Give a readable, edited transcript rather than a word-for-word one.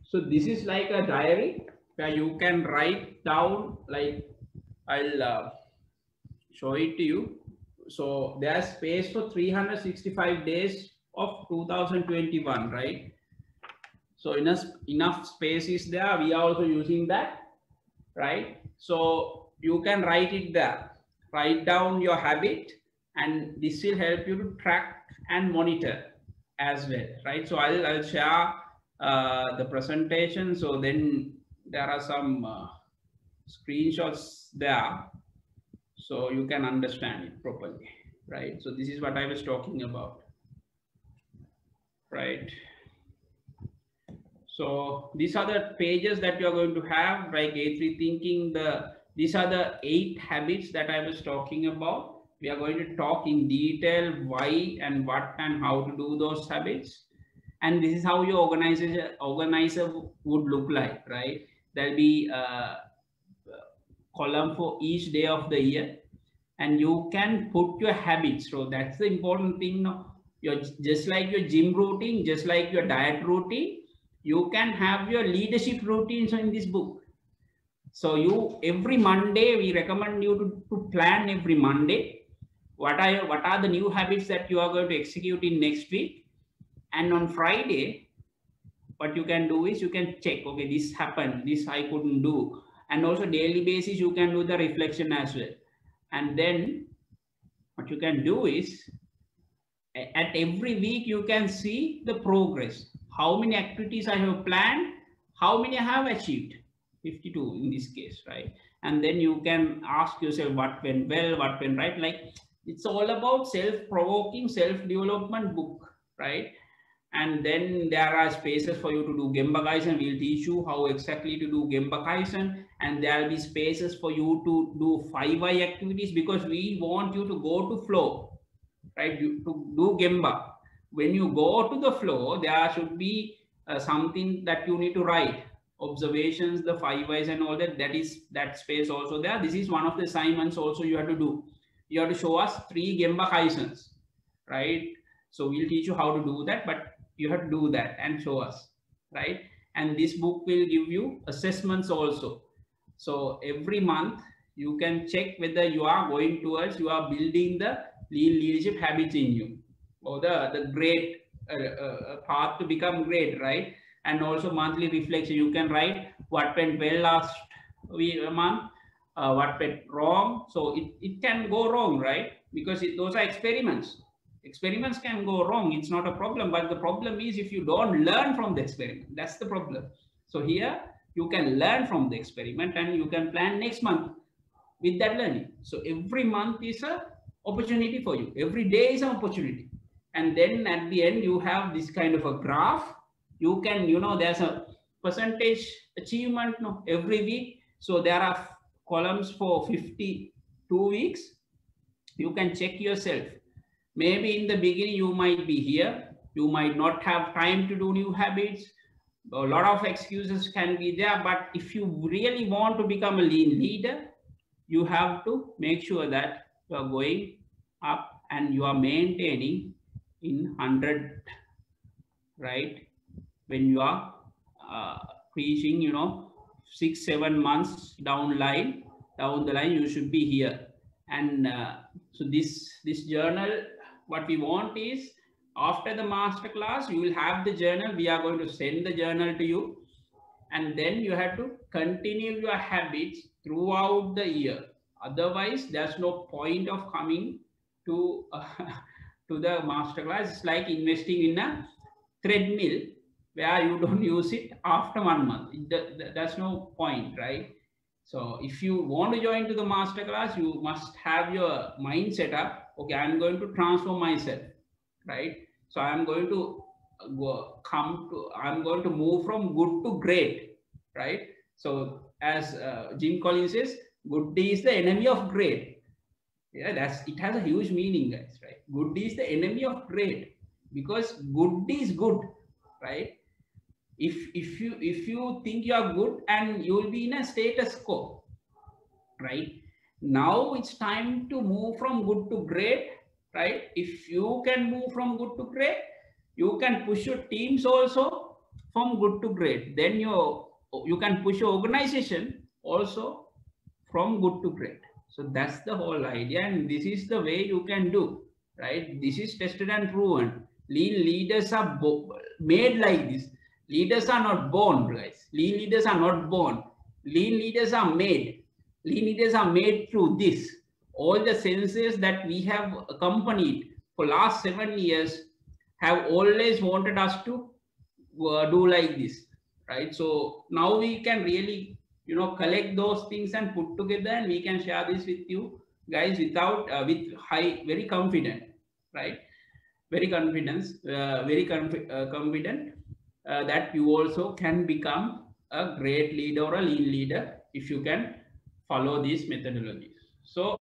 So this is like a diary where you can write down, like I'll show it to you. So there's space for 365 days of 2021, right? So enough space is there. We are also using that, right? So you can write it there. Write down your habit, and this will help you to track and monitor as well, right? So I'll share the presentation. So then there are some screenshots there, so you can understand it properly, right? So this is what I was talking about, right? So these are the pages that you are going to have, like A3 thinking. These are the 8 habits that I was talking about. We are going to talk in detail why and what and how to do those habits. And this is how your organizer would look like, right? There'll be a column for each day of the year, and you can put your habits. So that's the important thing. No? You're just like your gym routine, just like your diet routine, you can have your leadership routines in this book. So you, every Monday, we recommend you to plan every Monday. What are the new habits that you are going to execute in next week? And on Friday, what you can do is you can check, okay, this happened, this I couldn't do. And also daily basis, you can do the reflection as well. And then what you can do is at every week you can see the progress. How many activities I have planned, how many I have achieved, 52 in this case, right? And then you can ask yourself what went well, what went right. Like, it's all about self-provoking, self-development book, right? And then there are spaces for you to do Gemba Kaizen. We'll teach you how exactly to do Gemba Kaizen. And there will be spaces for you to do 5i activities, because we want you to go to flow, right? To do Gemba. When you go to the flow, there should be something that you need to write. Observations, the 5i's and all that. That space also there. This is one of the assignments also you have to do. You have to show us 3 Gemba Kaizens, right? So we'll teach you how to do that, but you have to do that and show us, right? And this book will give you assessments also. So every month you can check whether you are going towards, you are building the leadership habits in you, or the great path to become great, right? And also monthly reflection. You can write what went well last month, what went wrong. So it can go wrong, right? Because those are experiments. Experiments can go wrong. It's not a problem. But the problem is if you don't learn from the experiment. That's the problem. So here you can learn from the experiment, and you can plan next month with that learning. So every month is a opportunity for you. Every day is an opportunity. And then at the end, you have this kind of a graph. You can, there's a percentage achievement every week. So there are columns for 52 weeks. You can check yourself. Maybe in the beginning, you might be here. You might not have time to do new habits. A lot of excuses can be there. But if you really want to become a lean leader, you have to make sure that you are going up and you are maintaining in 100, right? When you are reaching, 6-7 months down the line, you should be here. And so this journal, what we want is, after the master class, you will have the journal. We are going to send the journal to you. And then you have to continue your habits throughout the year. Otherwise, there's no point of coming to to the masterclass. It's like investing in a treadmill where you don't use it after 1 month. That's no point, right? So if you want to join to the masterclass, you must have your mind set up. Okay, I'm going to transform myself, right? So I'm going to I'm going to move from good to great, right? So as Jim Collins says, good is the enemy of great. Yeah, it has a huge meaning, guys, right? Good is the enemy of great, because good is good, right? If you think you are good, and you will be in a status quo, right? Now it's time to move from good to great, right? If you can move from good to great, you can push your teams also from good to great. Then you can push your organization also from good to great. So that's the whole idea, and this is the way you can do, right? This is tested and proven. Lean leaders are made like this. Leaders are not born, guys. Lean leaders are not born. Lean leaders are made. Lean leaders are made through this. All the senses that we have accompanied for last 7 years have always wanted us to do like this, right? So now we can really, collect those things and put together, and we can share this with you guys without with high, very confident, right? Very confident that you also can become a great leader or a lean leader if you can follow these methodologies. So